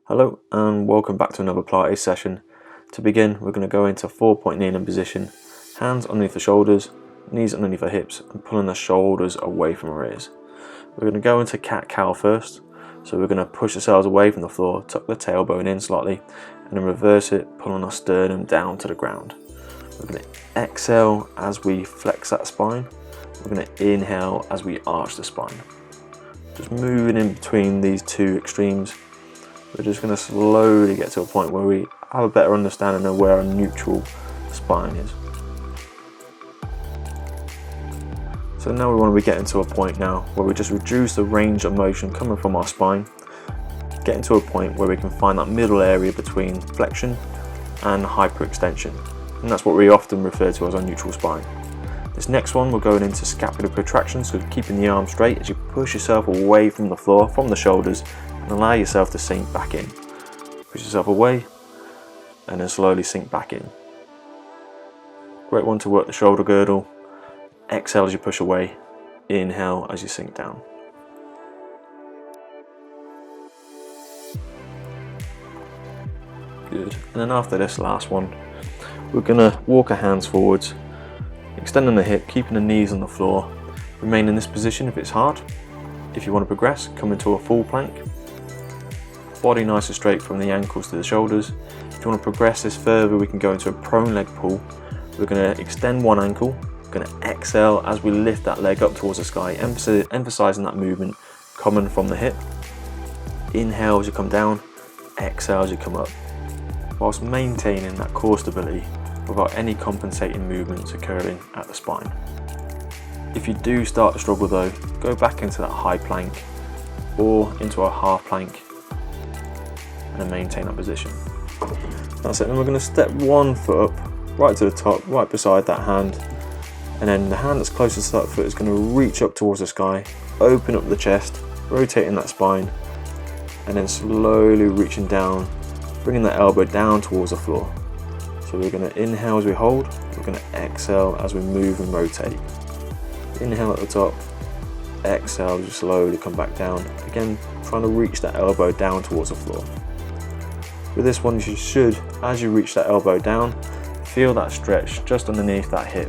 Hello and welcome back to another Pilates session. To begin, we're going to go into 4-point kneeling position, hands underneath the shoulders, knees underneath the hips and pulling the shoulders away from our ears. We're going to go into cat-cow first, so we're going to push ourselves away from the floor, tuck the tailbone in slightly and then reverse it, pulling our sternum down to the ground. We're going to exhale as we flex that spine. We're going to inhale as we arch the spine. Just moving in between these two extremes. We're just going to slowly get to a point where we have a better understanding of where our neutral spine is. So now we want to be getting to a point now where we just reduce the range of motion coming from our spine, getting to a point where we can find that middle area between flexion and hyperextension. And that's what we often refer to as our neutral spine. This next one, we're going into scapular protraction, so keeping the arm straight as you push yourself away from the floor, from the shoulders, and allow yourself to sink back in. Push yourself away and then slowly sink back in. Great one to work the shoulder girdle. Exhale as you push away, inhale as you sink down. Good. And then after this last one, we're going to walk our hands forwards, extending the hip, keeping the knees on the floor. Remain in this position if it's hard. If you want to progress, come into a full plank. Body nice and straight from the ankles to the shoulders. If you want to progress this further, we can go into a prone leg pull. We're going to extend one ankle. We're going to exhale as we lift that leg up towards the sky, emphasizing that movement coming from the hip. Inhale as you come down, exhale as you come up, whilst maintaining that core stability without any compensating movements occurring at the spine. If you do start to struggle though, go back into that high plank or into a half plank and then maintain that position. That's it. Then we're going to step one foot up, right to the top, right beside that hand, and then the hand that's closest to that foot is going to reach up towards the sky, open up the chest, rotating that spine, and then slowly reaching down, bringing that elbow down towards the floor. So we're going to inhale as we hold, we're going to exhale as we move and rotate. Inhale at the top, exhale as you slowly come back down, again trying to reach that elbow down towards the floor. With this one, you should, as you reach that elbow down, feel that stretch just underneath that hip.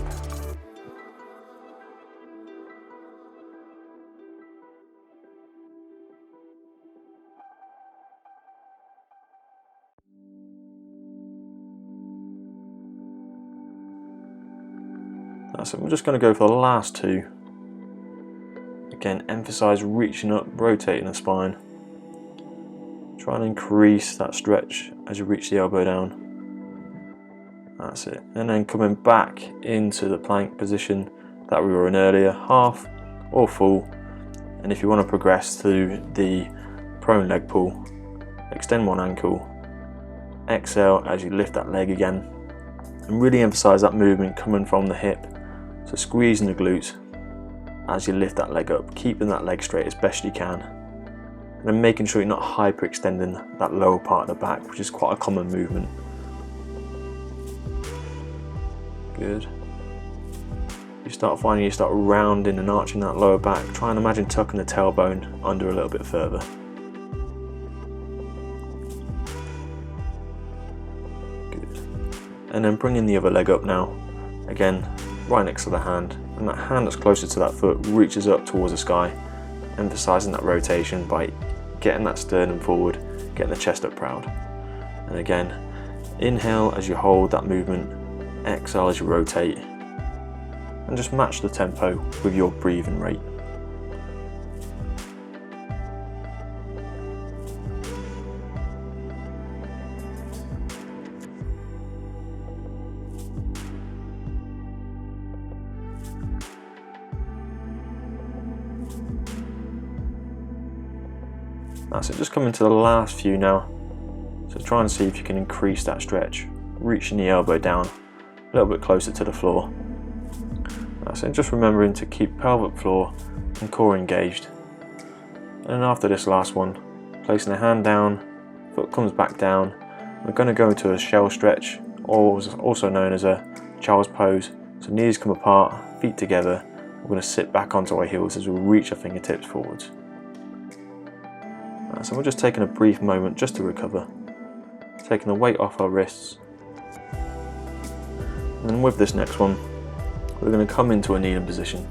That's it. We're just going to go for the last two. Again, emphasize reaching up, rotating the spine. Try and increase that stretch as you reach the elbow down. That's it. And then coming back into the plank position that we were in earlier, half or full. And if you want to progress to the prone leg pull, extend one ankle, exhale as you lift that leg again, and really emphasize that movement coming from the hip. So squeezing the glutes as you lift that leg up, keeping that leg straight as best you can. And then making sure you're not hyperextending that lower part of the back, which is quite a common movement. Good. You start finding you start rounding and arching that lower back. Try and imagine tucking the tailbone under a little bit further. Good. And then bringing the other leg up now. Again, right next to the hand. And that hand that's closer to that foot reaches up towards the sky, emphasizing that rotation by getting that sternum forward, getting the chest up proud. And again, inhale as you hold that movement, exhale as you rotate, and just match the tempo with your breathing rate. That's it, just coming to the last few now. So try and see if you can increase that stretch, reaching the elbow down a little bit closer to the floor. That's it, just remembering to keep pelvic floor and core engaged. And then after this last one, placing the hand down, foot comes back down. We're going to go into a shell stretch, or also known as a child's pose. So knees come apart, feet together. We're going to sit back onto our heels as we reach our fingertips forwards. So we're just taking a brief moment just to recover, taking the weight off our wrists. And then with this next one, we're going to come into a kneeling position.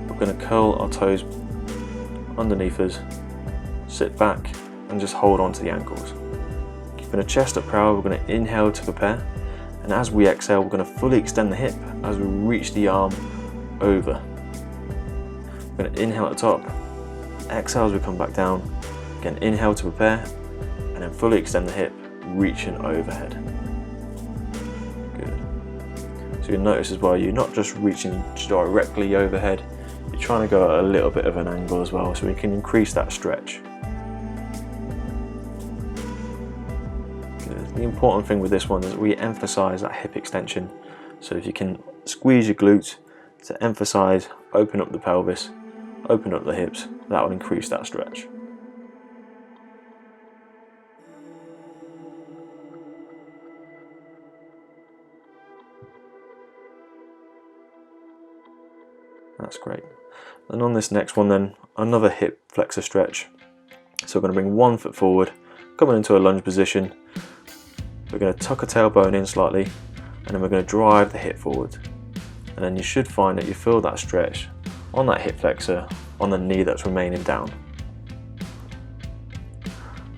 We're going to curl our toes underneath us, sit back and just hold on to the ankles. Keeping a chest up proud, we're going to inhale to prepare, and as we exhale we're going to fully extend the hip as we reach the arm over. We're going to inhale at the top, exhale as we come back down, again inhale to prepare, and then fully extend the hip, reaching overhead. Good. So you'll notice as well, you're not just reaching directly overhead, you're trying to go at a little bit of an angle as well, so we can increase that stretch. Good. The important thing with this one is that we emphasize that hip extension, so if you can squeeze your glutes to emphasize, open up the pelvis, open up the hips, that will increase that stretch. That's great. And on this next one then, another hip flexor stretch. So we're going to bring one foot forward, coming into a lunge position. We're going to tuck a tailbone in slightly, and then we're going to drive the hip forward. And then you should find that you feel that stretch on that hip flexor, on the knee that's remaining down.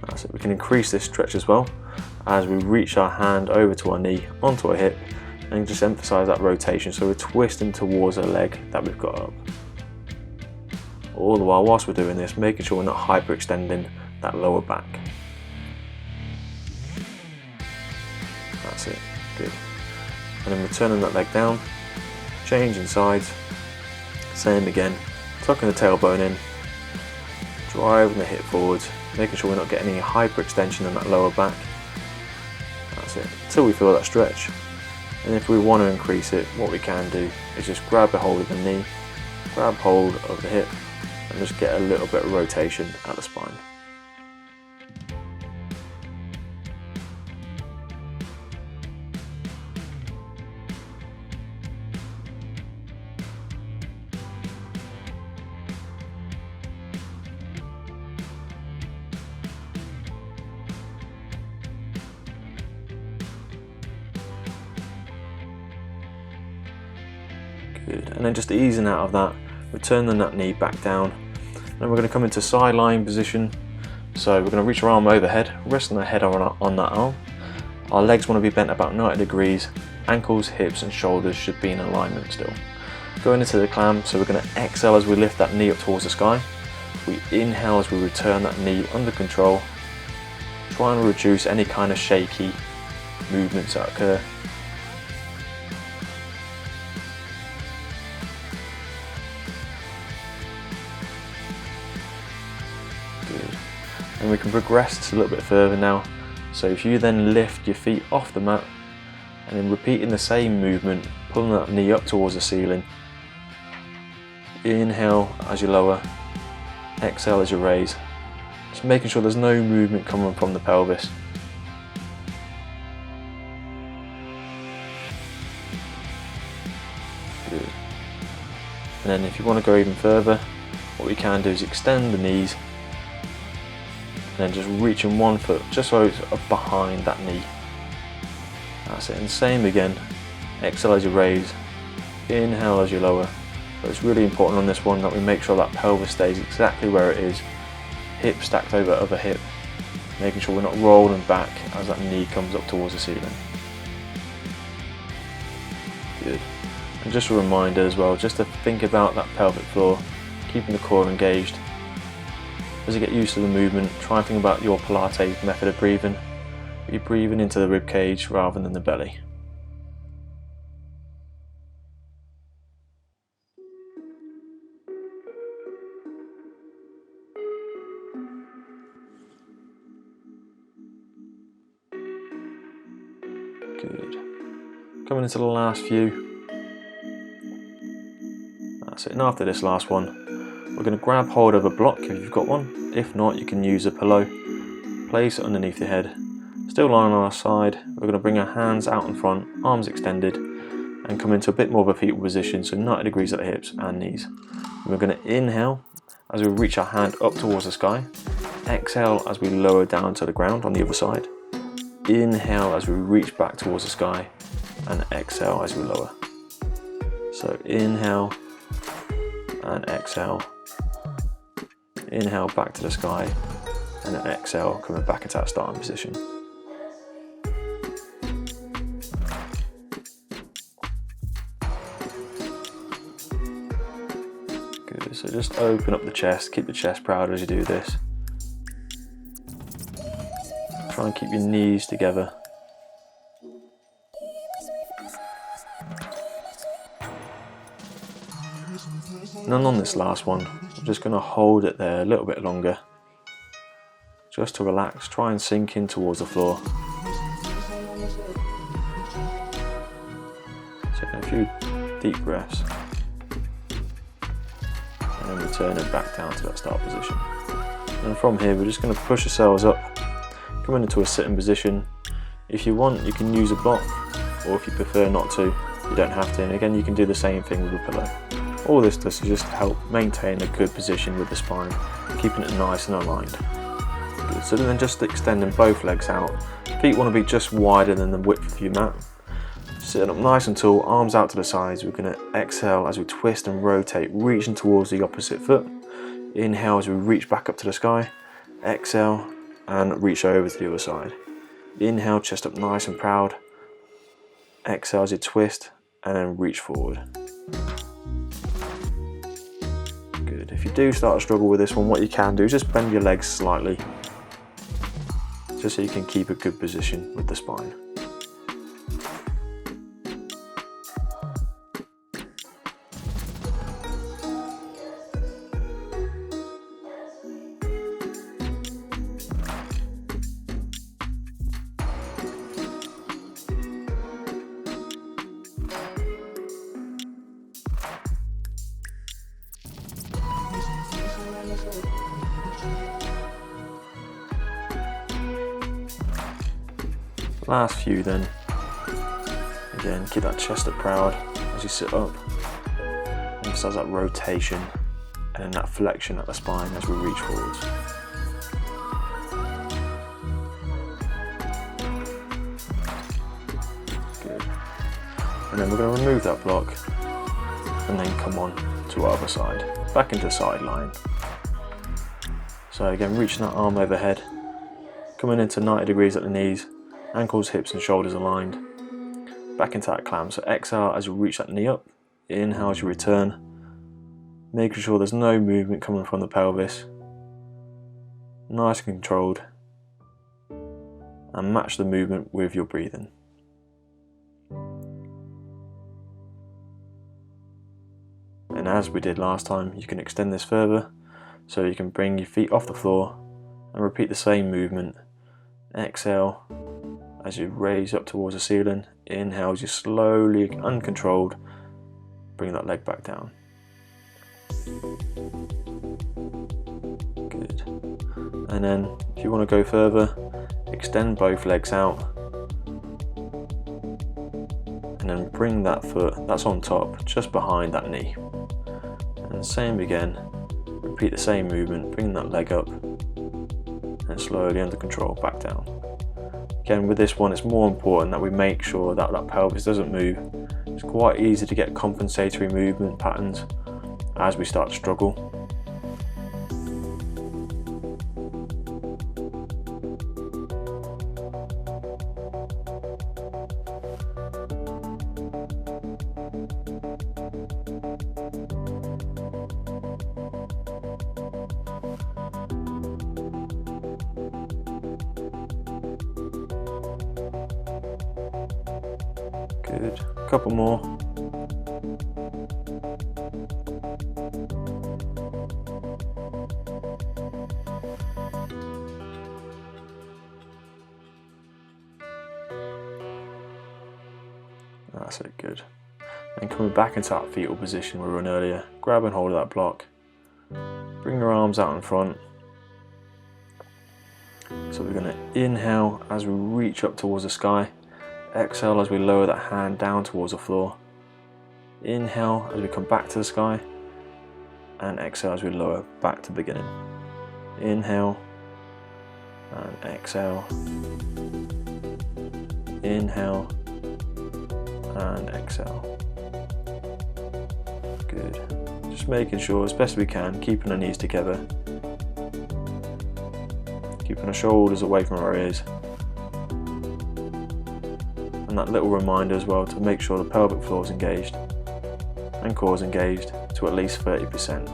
That's it. We can increase this stretch as well as we reach our hand over to our knee, onto our hip, and just emphasize that rotation, so we're twisting towards a leg that we've got up. All the while, whilst we're doing this, making sure we're not hyperextending that lower back. That's it, good. And then returning that leg down, changing sides, same again, tucking the tailbone in, driving the hip forwards, making sure we're not getting any hyperextension in that lower back. That's it, until we feel that stretch. And if we want to increase it, what we can do is just grab a hold of the knee, grab hold of the hip, and just get a little bit of rotation at the spine. Good. And then just easing out of that, returning that knee back down. Then we're going to come into side lying position. So we're going to reach our arm overhead, resting our head on that arm. Our legs want to be bent about 90 degrees. Ankles, hips and shoulders should be in alignment still. Going into the clam, so we're going to exhale as we lift that knee up towards the sky. We inhale as we return that knee under control. Try and reduce any kind of shaky movements that occur. And we can progress this a little bit further now. So if you then lift your feet off the mat and then repeating the same movement, pulling that knee up towards the ceiling. Inhale as you lower, exhale as you raise. Just making sure there's no movement coming from the pelvis. Good. And then if you want to go even further, what we can do is extend the knees, and then just reaching one foot just so it's up behind that knee. That's it, and same again, exhale as you raise, inhale as you lower. But it's really important on this one that we make sure that pelvis stays exactly where it is, hip stacked over other hip, making sure we're not rolling back as that knee comes up towards the ceiling. Good. And just a reminder as well, just to think about that pelvic floor, keeping the core engaged. As you get used to the movement, try and think about your Pilates method of breathing. You're breathing into the rib cage rather than the belly. Good. Coming into the last few. That's it. And after this last one, we're going to grab hold of a block if you've got one. If not, you can use a pillow. Place it underneath your head. Still lying on our side, we're going to bring our hands out in front, arms extended, and come into a bit more of a fetal position, so 90 degrees at the hips and knees. And we're going to inhale as we reach our hand up towards the sky. Exhale as we lower down to the ground on the other side. Inhale as we reach back towards the sky, and exhale as we lower. So inhale and exhale. Inhale back to the sky, and then exhale coming back into that starting position. Good, so just open up the chest, keep the chest proud as you do this. Try and keep your knees together. And then on this last one, I'm just going to hold it there a little bit longer, just to relax, try and sink in towards the floor. Taking a few deep breaths, and then returning back down to that start position. And from here, we're just going to push ourselves up, coming into a sitting position. If you want, you can use a block, or if you prefer not to, you don't have to. And again, you can do the same thing with a pillow. All this does is just help maintain a good position with the spine, keeping it nice and aligned. Good. So then just extending both legs out. Feet want to be just wider than the width of your mat. Sitting up nice and tall, arms out to the sides. We're going to exhale as we twist and rotate, reaching towards the opposite foot. Inhale as we reach back up to the sky. Exhale and reach over to the other side. Inhale, chest up nice and proud. Exhale as you twist and then reach forward. Good. If you do start to struggle with this one, what you can do is just bend your legs slightly, just so you can keep a good position with the spine. Last few then. Again, keep that chest up proud as you sit up. Emphasize that rotation and then that flexion at the spine as we reach forwards. Good. And then we're going to remove that block and then come on to our other side, back into side line. So again, reaching that arm overhead, coming into 90 degrees at the knees, ankles, hips and shoulders aligned, back into that clamp. So exhale as you reach that knee up, inhale as you return, making sure there's no movement coming from the pelvis, nice and controlled, and match the movement with your breathing. And as we did last time, you can extend this further, so you can bring your feet off the floor and repeat the same movement. Exhale as you raise up towards the ceiling. Inhale as you slowly, uncontrolled, bring that leg back down. Good. And then if you want to go further, extend both legs out and then bring that foot that's on top just behind that knee. And same again, repeat the same movement, bring that leg up and slowly under control back down. Again, with this one, it's more important that we make sure that that pelvis doesn't move. It's quite easy to get compensatory movement patterns as we start to struggle. Good. A couple more. That's it, good. And coming back into that fetal position we were in earlier, grab and hold of that block. Bring your arms out in front. So we're going to inhale as we reach up towards the sky. Exhale as we lower that hand down towards the floor. Inhale as we come back to the sky, and exhale as we lower back to the beginning. Inhale and exhale, inhale and exhale. Good. Just making sure as best we can, keeping our knees together, keeping our shoulders away from our ears, and that little reminder as well to make sure the pelvic floor is engaged and core is engaged to at least 30%.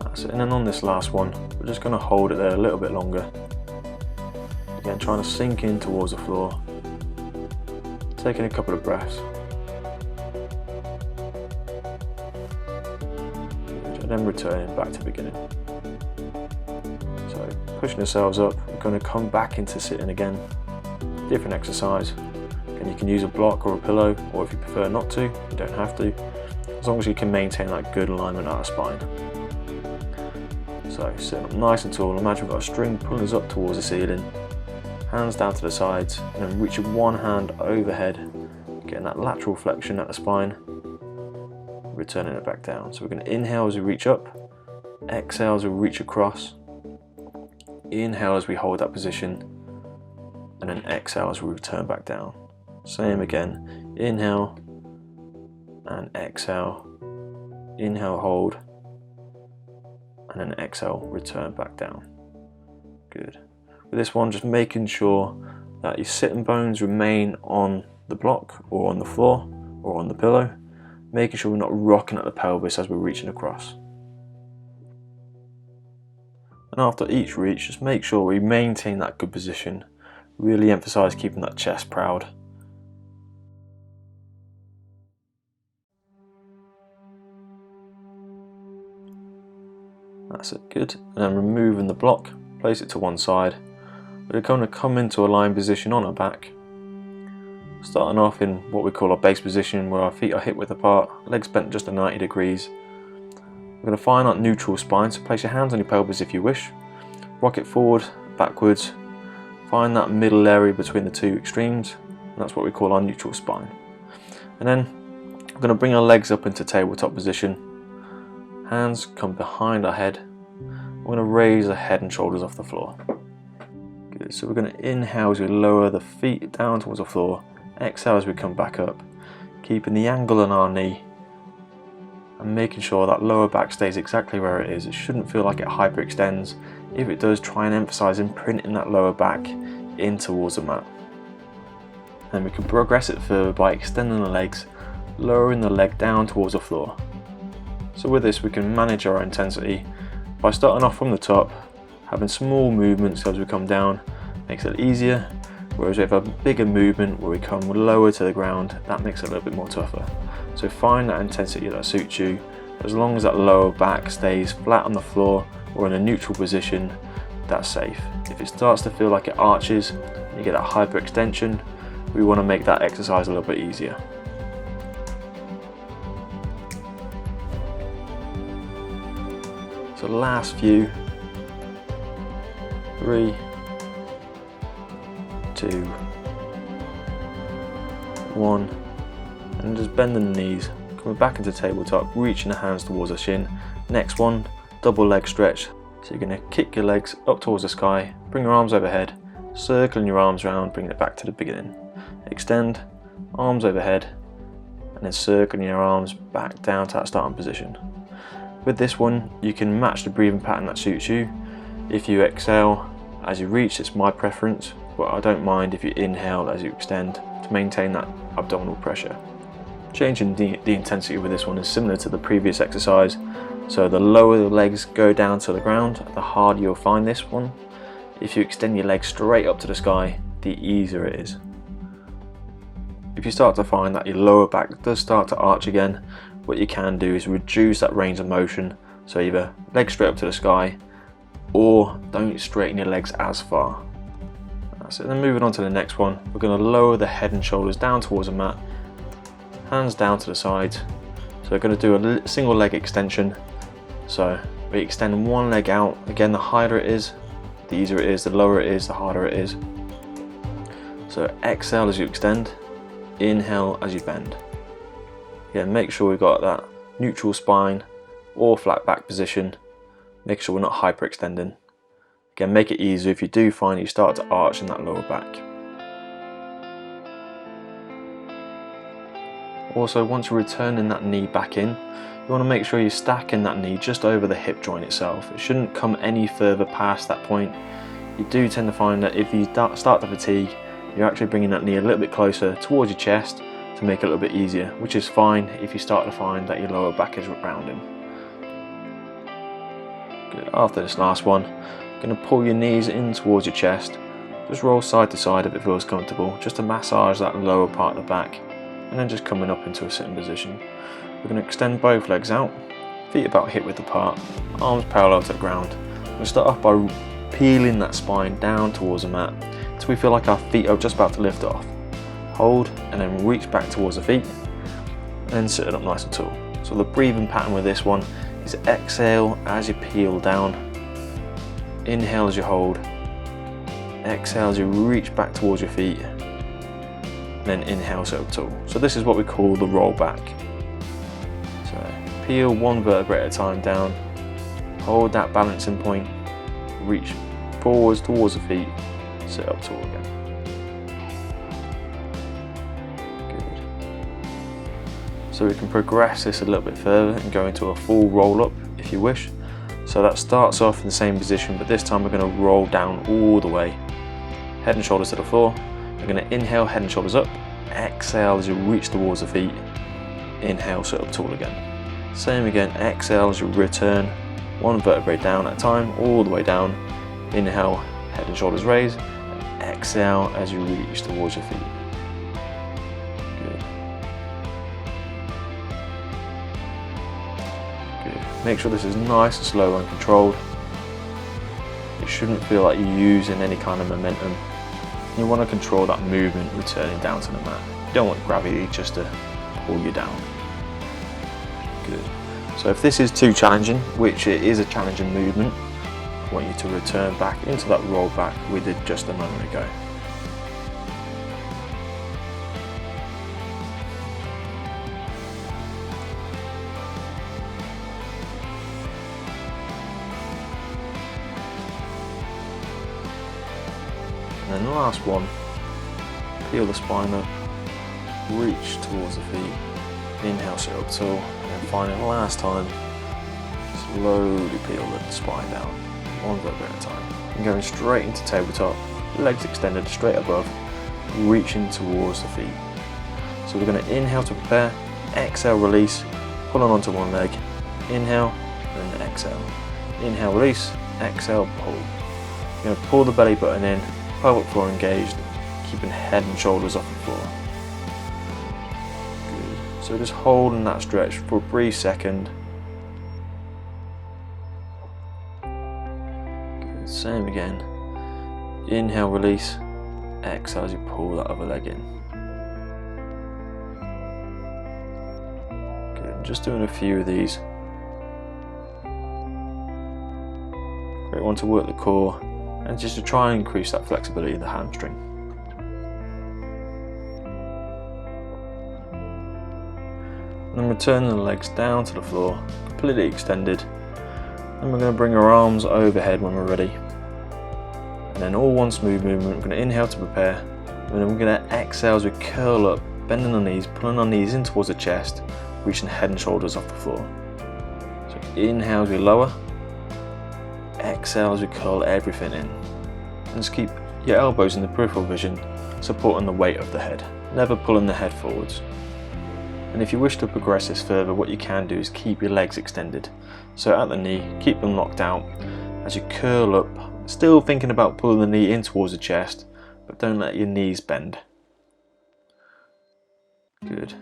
That's it. And then on this last one, we're just going to hold it there a little bit longer. Again, trying to sink in towards the floor, taking a couple of breaths. And then returning back to the beginning. So pushing ourselves up, we're going to come back into sitting again. Different exercise. And you can use a block or a pillow, or if you prefer not to, you don't have to, as long as you can maintain that good alignment at our spine. So sitting up nice and tall, imagine we've got a string pulling us up towards the ceiling, hands down to the sides, and then reaching one hand overhead, getting that lateral flexion at the spine, returning it back down. So we're going to inhale as we reach up, exhale as we reach across, inhale as we hold that position, and then exhale as we return back down. Same again, inhale and exhale, inhale, hold, and then exhale, return back down. Good. With this one, just making sure that your sitting bones remain on the block or on the floor or on the pillow, making sure we're not rocking at the pelvis as we're reaching across. And after each reach, just make sure we maintain that good position, really emphasize keeping that chest proud. That's it, good. And then removing the block, place it to one side. We're going to come into a lying position on our back, starting off in what we call our base position, where our feet are hip width apart, legs bent just at 90 degrees. We're going to find that neutral spine, so place your hands on your pelvis if you wish, rock it forward, backwards, find that middle area between the two extremes, and that's what we call our neutral spine. And then we're going to bring our legs up into tabletop position. Hands come behind our head. We're going to raise the head and shoulders off the floor. Good. So we're going to inhale as we lower the feet down towards the floor. Exhale as we come back up, keeping the angle on our knee and making sure that lower back stays exactly where it is. It shouldn't feel like it hyperextends. If it does, try and emphasize imprinting that lower back in towards the mat. And we can progress it further by extending the legs, lowering the leg down towards the floor. So with this, we can manage our intensity by starting off from the top, having small movements as we come down, makes it easier, whereas we have a bigger movement where we come lower to the ground, that makes it a little bit more tougher. So find that intensity that suits you, as long as that lower back stays flat on the floor or in a neutral position, that's safe. If it starts to feel like it arches, and you get that hyperextension, we want to make that exercise a little bit easier. So last few, 3, 2, 1, and just bending the knees, coming back into tabletop, reaching the hands towards the shin. Next one, double leg stretch. So you're going to kick your legs up towards the sky, bring your arms overhead, circling your arms around, bring it back to the beginning. Extend, arms overhead, and then circling your arms back down to that starting position. With this one, you can match the breathing pattern that suits you. If you exhale as you reach, it's my preference, but I don't mind if you inhale as you extend to maintain that abdominal pressure. Changing the intensity with this one is similar to the previous exercise, so the lower the legs go down to the ground, the harder you'll find this one. If you extend your legs straight up to the sky, the easier it is. If you start to find that your lower back does start to arch again, what you can do is reduce that range of motion, so either legs straight up to the sky or don't straighten your legs as far. That's it. Then moving on to the next one, we're going to lower the head and shoulders down towards the mat, hands down to the sides. So we're going to do a single leg extension. So we extend one leg out. Again, the higher it is, the easier it is, the lower it is, the harder it is. So exhale as you extend, inhale as you bend. Again, make sure we've got that neutral spine or flat back position. Make sure we're not hyperextending. Again, make it easier if you do find you start to arch in that lower back. Also, once you're returning that knee back in, you want to make sure you're stacking that knee just over the hip joint itself. It shouldn't come any further past that point. You do tend to find that if you start to fatigue, you're actually bringing that knee a little bit closer towards your chest to make it a little bit easier, which is fine if you start to find that your lower back is rounding. Good. After this last one, you're going to pull your knees in towards your chest. Just roll side to side if it feels comfortable, just to massage that lower part of the back, and then just coming up into a sitting position. We're going to extend both legs out, feet about hip width apart, arms parallel to the ground. We're going to start off by peeling that spine down towards the mat until we feel like our feet are just about to lift off. Hold and then reach back towards the feet and then sit it up nice and tall. So the breathing pattern with this one is exhale as you peel down, inhale as you hold, exhale as you reach back towards your feet, and then inhale, sit up tall. So this is what we call the roll back. So peel one vertebrae at a time down, hold that balancing point, reach forwards towards the feet, sit up tall again. So we can progress this a little bit further and go into a full roll up if you wish. So that starts off in the same position, but this time we're going to roll down all the way. Head and shoulders to the floor. We're going to inhale, head and shoulders up. Exhale as you reach towards the feet. Inhale, sit up tall again. Same again, exhale as you return one vertebrae down at a time, all the way down. Inhale, head and shoulders raise. Exhale as you reach towards your feet. Make sure this is nice and slow and controlled. It shouldn't feel like you're using any kind of momentum. You want to control that movement returning down to the mat. You don't want gravity just to pull you down. Good. So if this is too challenging, which it is a challenging movement, I want you to return back into that roll back we did just a moment ago. And then the last one, peel the spine up, reach towards the feet, inhale, sit up tall, and then finally last time, slowly peel the spine down, one vertebrae at a time. And going straight into tabletop, legs extended straight above, reaching towards the feet. So we're going to inhale to prepare, exhale, release, pulling onto one leg, inhale, and then exhale. Inhale, release, exhale, pull. You're going to pull the belly button in, pelvic floor engaged, keeping head and shoulders off the floor. Good. So just holding that stretch for a brief second. Good. Same again. Inhale, release. Exhale as you pull that other leg in. Good. Just doing a few of these. Great one to work the core, and just to try and increase that flexibility of the hamstring. And then returning the legs down to the floor, completely extended. And we're going to bring our arms overhead when we're ready. And then all one smooth movement, we're going to inhale to prepare. And then we're going to exhale as we curl up, bending our knees, pulling our knees in towards the chest, reaching head and shoulders off the floor. So inhale as we lower. Exhale as we curl everything in. And just keep your elbows in the peripheral vision, supporting the weight of the head, never pulling the head forwards. And if you wish to progress this further, what you can do is keep your legs extended. So at the knee, keep them locked out as you curl up, still thinking about pulling the knee in towards the chest, but don't let your knees bend. Good.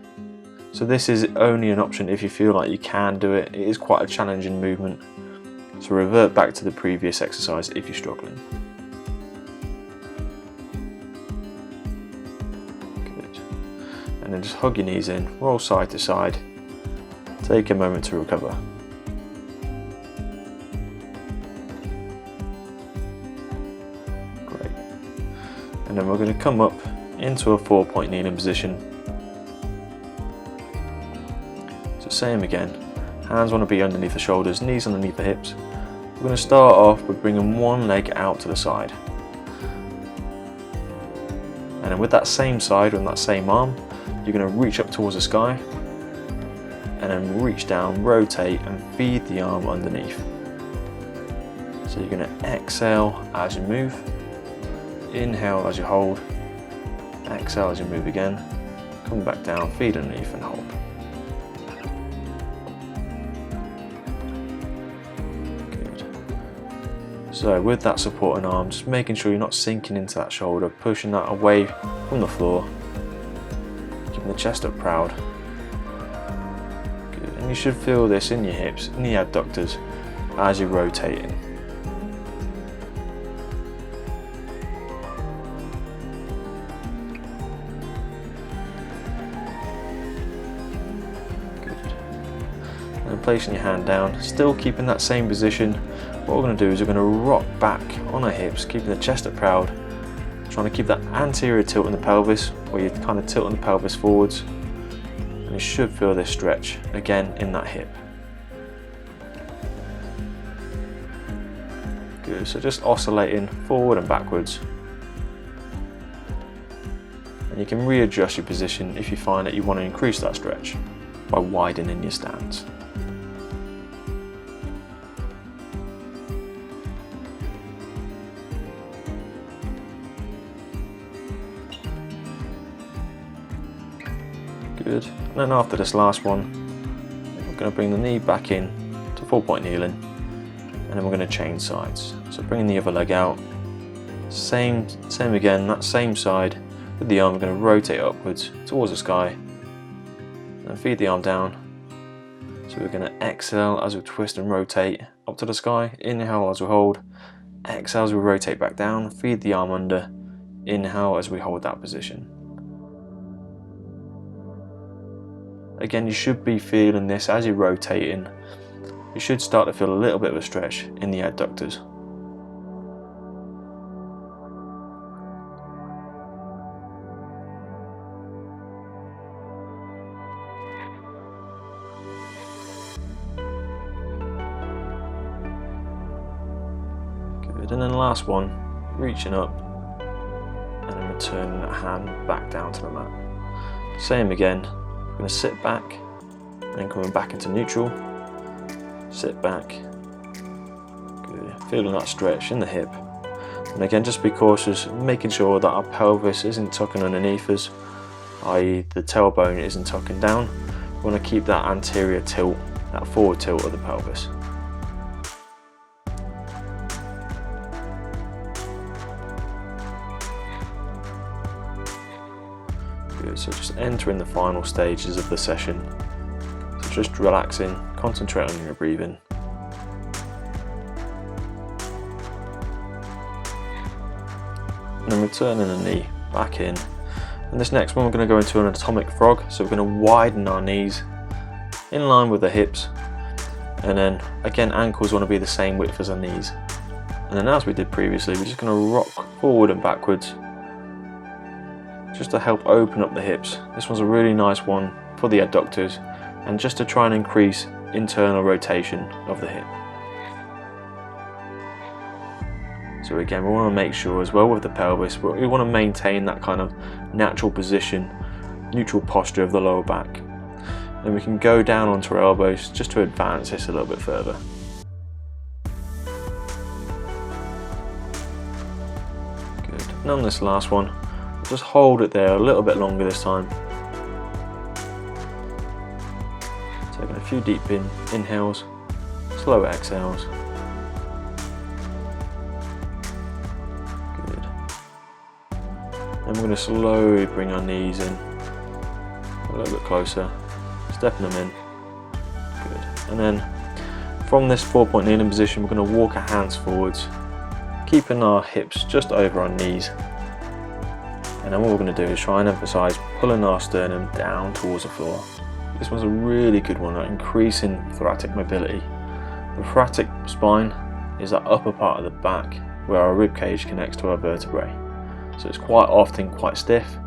So this is only an option if you feel like you can do it. It is quite a challenging movement. So revert back to the previous exercise if you're struggling. Good. And then just hug your knees in, roll side to side. Take a moment to recover. Great. And then we're going to come up into a 4-point kneeling position. So same again. Hands want to be underneath the shoulders, knees underneath the hips. We're going to start off with bringing one leg out to the side. And then with that same side and that same arm, you're going to reach up towards the sky and then reach down, rotate and feed the arm underneath. So you're going to exhale as you move, inhale as you hold, exhale as you move again, come back down, feed underneath and hold. So with that supporting arm, just making sure you're not sinking into that shoulder, pushing that away from the floor, keeping the chest up proud. Good. And you should feel this in your hips, in the adductors, as you're rotating. Good. And then placing your hand down, still keeping that same position. What we're going to do is we're going to rock back on our hips, keeping the chest up proud, trying to keep that anterior tilt in the pelvis, where you're kind of tilting the pelvis forwards, and you should feel this stretch again in that hip. Good, so just oscillating forward and backwards, and you can readjust your position if you find that you want to increase that stretch by widening your stance. Good. And then after this last one, we're going to bring the knee back in to 4-point kneeling, and then we're going to change sides. So bringing the other leg out, same again, that same side. With the arm, we're going to rotate upwards towards the sky, and feed the arm down. So we're going to exhale as we twist and rotate up to the sky, inhale as we hold, exhale as we rotate back down, feed the arm under, inhale as we hold that position. Again, you should be feeling this as you're rotating. You should start to feel a little bit of a stretch in the adductors. Good, and then the last one, reaching up and then returning that hand back down to the mat. Same again. We're going to sit back and then coming back into neutral, sit back, good. Feeling that stretch in the hip, and again just be cautious, making sure that our pelvis isn't tucking underneath us, i.e. the tailbone isn't tucking down. We want to keep that anterior tilt, that forward tilt of the pelvis. So just entering the final stages of the session. So just relaxing, concentrating on your breathing. And then returning the knee back in. And this next one we're going to go into an atomic frog. So we're going to widen our knees in line with the hips. And then again, ankles want to be the same width as our knees. And then as we did previously, we're just going to rock forward and backwards, just to help open up the hips. This one's a really nice one for the adductors and just to try and increase internal rotation of the hip. So again, we want to make sure as well with the pelvis, we want to maintain that kind of natural position, neutral posture of the lower back. And we can go down onto our elbows just to advance this a little bit further. Good. And on this last one, just hold it there a little bit longer this time. Taking a few deep inhales, slow exhales. Good. And we're going to slowly bring our knees in a little bit closer, stepping them in. Good. And then from this 4-point kneeling position, we're going to walk our hands forwards, keeping our hips just over our knees. And then what we're going to do is try and emphasize pulling our sternum down towards the floor. This one's a really good one at increasing thoracic mobility. The thoracic spine is that upper part of the back where our rib cage connects to our vertebrae. So it's quite often quite stiff,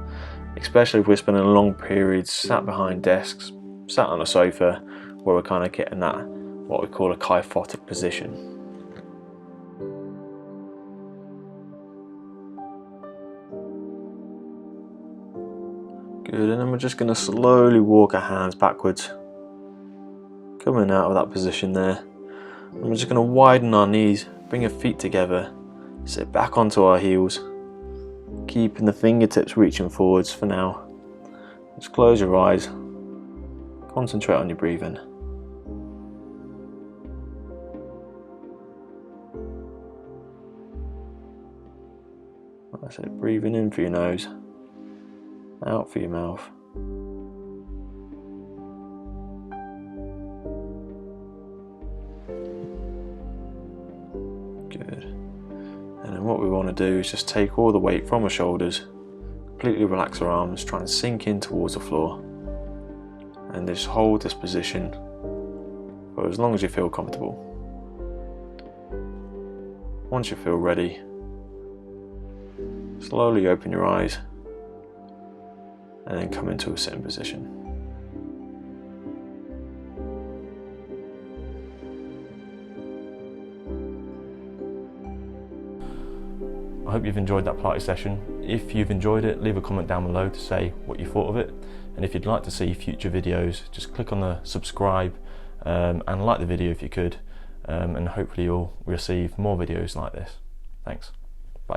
especially if we're spending long periods sat behind desks, sat on a sofa, where we're kind of getting that what we call a kyphotic position. Good, and then we're just going to slowly walk our hands backwards, coming out of that position there. And we're just going to widen our knees, bring our feet together, sit back onto our heels, keeping the fingertips reaching forwards for now. Just close your eyes, concentrate on your breathing. That's it, breathing in for your nose, out for your mouth. Good. And then what we want to do is just take all the weight from our shoulders, completely relax our arms, try and sink in towards the floor, and just hold this position for as long as you feel comfortable. Once you feel ready, slowly open your eyes and then come into a sitting position. I hope you've enjoyed that Pilates session. If you've enjoyed it, leave a comment down below to say what you thought of it. And if you'd like to see future videos, just click on the subscribe and like the video if you could. And hopefully you'll receive more videos like this. Thanks.